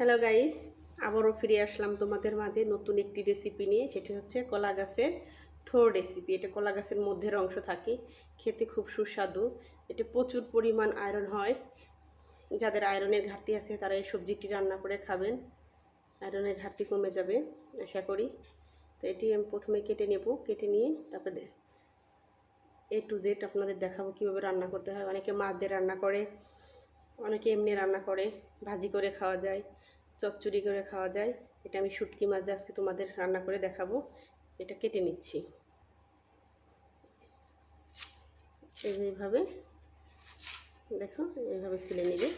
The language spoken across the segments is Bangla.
হ্যালো গাইস, আবারও ফিরে আসলাম তোমাদের মাঝে নতুন একটি রেসিপি নিয়ে। সেটি হচ্ছে কলা গাছের থোড় রেসিপি। এটা কলা গাছের মধ্যের অংশ থাকে, খেতে খুব সুস্বাদু। এটা প্রচুর পরিমাণ আয়রন হয়। যাদের আয়রনের ঘাটতি আছে তারা এই সবজিটি রান্না করে খাবেন, আয়রনের ঘাটতি কমে যাবে আশা করি। তো এটি আমি প্রথমে কেটে নেব, কেটে নিয়ে তারপরে A to Z আপনাদের দেখাবো কীভাবে রান্না করতে হয়। অনেকে মাছ দিয়ে রান্না করে, অনেকে এমনি রান্না করে, ভাজি করে খাওয়া যায়, চচ্চড়ি করে খাওয়া যায়। এটা আমি শুটকি মাছ দিয়ে আজকে তোমাদের রান্না করে দেখাবো। এটা কেটে নিচ্ছি এইভাবে, দেখো এইভাবে ছিলে নিবে,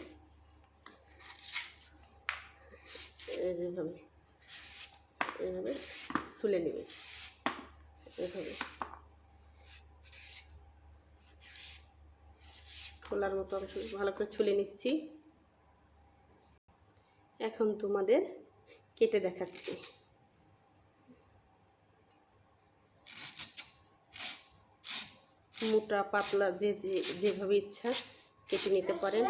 এইভাবে এইভাবে ছুলে নেবে, এইভাবে খোলার মতো অংশ ভালো করে ছুলে নিচ্ছি। এখন তোমাদের কেটে দেখাচ্ছি। মোটা পাতলা যেভাবে ইচ্ছা কেটে নিতে পারেন।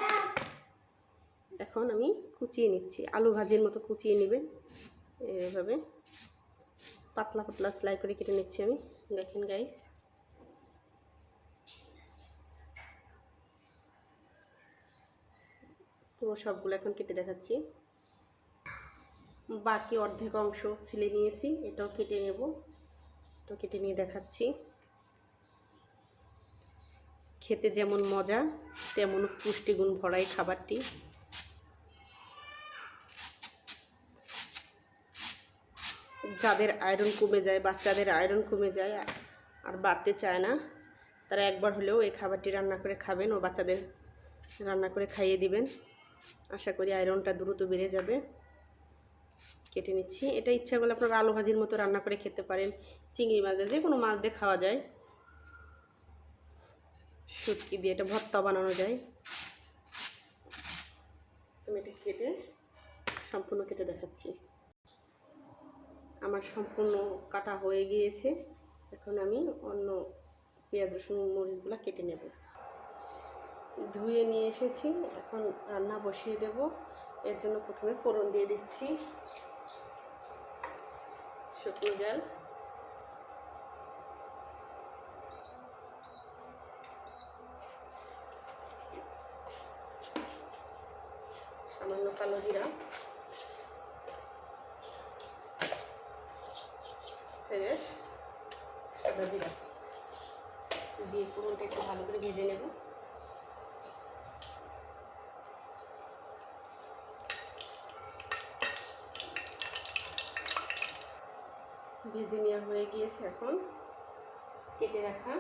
এখন আমি কুচিয়ে নিচ্ছি, আলু ভাজির মতো কুচিয়ে নেবেন। এইভাবে পাতলা পাতলা সেলাই করে কেটে নিচ্ছি আমি। দেখেন গাইস, পুরো সবগুলো এখন কেটে দেখাচ্ছি। বাকি অর্ধেক অংশ ছিলে নিয়েছি, এটাও কেটে নেব। এটাও কেটে নিয়ে দেখাচ্ছি। খেতে যেমন মজা তেমন পুষ্টিগুণ ভরাই খাবারটি। যাদের আয়রন কমে যায়, বাচ্চাদের আয়রন কমে যায় আর বাড়তে চায় না, তারা একবার হলেও এই খাবারটি রান্না করে খাবেন ও বাচ্চাদের রান্না করে খাইয়ে দিবেন। আশা করি আয়রনটা দ্রুত বেড়ে যাবে। কেটে নিচ্ছি। এটা ইচ্ছা করলে আপনারা আলু ভাজির মতো রান্না করে খেতে পারেন, চিংড়ি মাছ দিয়ে, যে কোনো মাছ দিয়ে খাওয়া যায়, শুটকি দিয়ে এটা ভর্তা বানানো যায়। তুমি এটা কেটে সম্পূর্ণ কেটে দেখাচ্ছি। আমার সম্পূর্ণ কাটা হয়ে গিয়েছে। এখন আমি অন্য পেঁয়াজ রসুন মরিচগুলো কেটে নেব। ধুয়ে নিয়ে এসেছি, এখন রান্না বসিয়ে দেব। এর জন্য প্রথমে ফোড়ন দিয়ে দিচ্ছি, শুকনো জাল, সামান্য কালো জিরা, ফ্রেশ সাদা জিরা দিয়ে ফোড়নটা একটু ভালো করে ভেজে নেব। ভেজে নেওয়া হয়ে গিয়েছে। এখন কেটে রাখা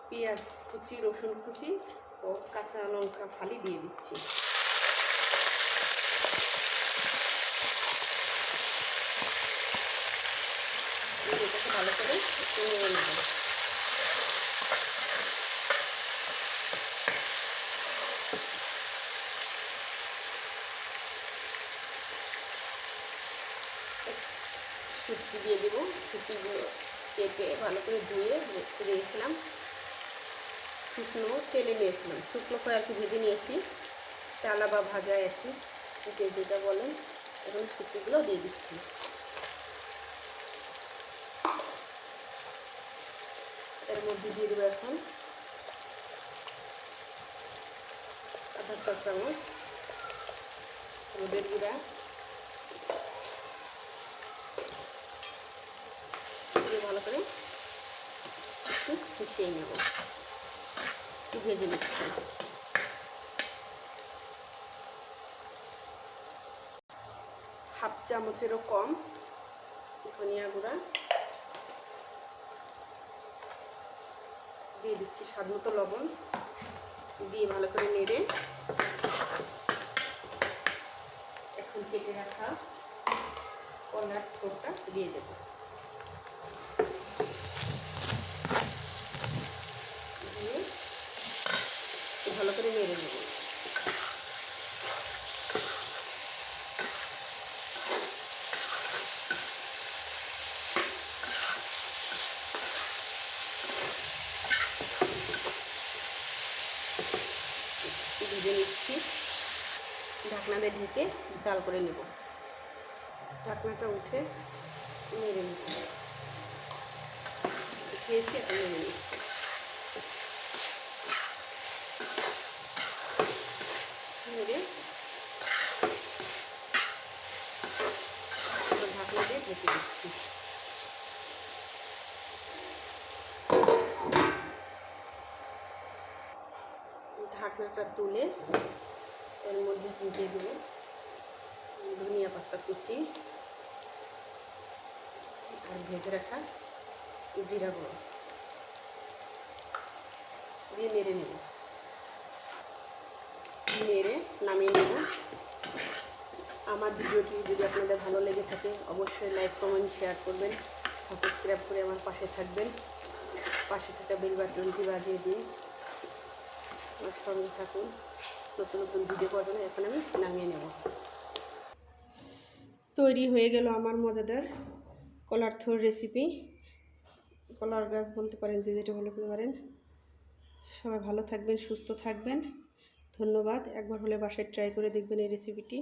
পেঁয়াজ কুচি, রসুন কুচি ও কাঁচা লঙ্কা ফালি দিয়ে দিচ্ছি। এটাকে ভালো করে একটু নেড়ে নেব। শুটকি দিয়ে দেবো। শুটকিগুলো কেটে ভালো করে ধুয়ে রেখে দিয়েছিলাম, শুকনো তেলে নিয়েছিলাম, শুকনো করে আর কি ভেজে নিয়েছি, চালা বা ভাজা একই, যে যেটা বলেন। এখন শুটকিগুলো দিয়ে দিচ্ছি। এর মধ্যে দিয়ে দেবো এখন আধা চা চামচ হলুদের গুঁড়া, দিয়ে ভালো করে একটু মিশিয়ে নেব, একটু ভেজে নিচ্ছি। হাফ চামচেরও কম ধনিয়া গুঁড়া দিয়ে দিচ্ছি, স্বাদ মতো লবণ দিয়ে ভালো করে নেড়ে এখন কেটে রাখা কলার থোড়টা দিয়ে দেবো। দিয়ে ভালো করে নেড়ে নেব। ভেজে নিচ্ছি। ঢাকনা দিয়ে ঢেকে জাল করে নেব। ঢাকনাটা উঠে নেড়ে নেব, খেয়েছি এখন নেড়ে নিচ্ছি। নেড়ে ঢাকনা দিয়ে ঢেকে দিচ্ছি। ঢাকনাটা তুলে এর মধ্যে দিয়ে দেবো ধনিয়া পাতা কুচি আর ভেজে রাখা জিরা গুঁড়ো দিয়ে নেড়ে নেব, নেড়ে নামিয়ে নেব। আমার ভিডিওটি যদি আপনাদের ভালো লেগে থাকে অবশ্যই লাইক কমেন্ট শেয়ার করবেন, সাবস্ক্রাইব করে আমার পাশে থাকবেন, পাশে থাকা বেল বাটনটি বাজিয়ে দিয়ে আমার সঙ্গে থাকুন। নতুন নতুন ভিডিও পাওয়ার জন্য এখন আমি নামিয়ে নেব। তৈরি হয়ে গেল আমার মজাদার কলার থোড় রেসিপি। কলার গাছ বলতে পারেন, যে যেটা বলতে পারেন। সবাই ভালো থাকবেন, সুস্থ থাকবেন। ধন্যবাদ। একবার হলে বাসায় ট্রাই করে দেখবেন এই রেসিপিটি।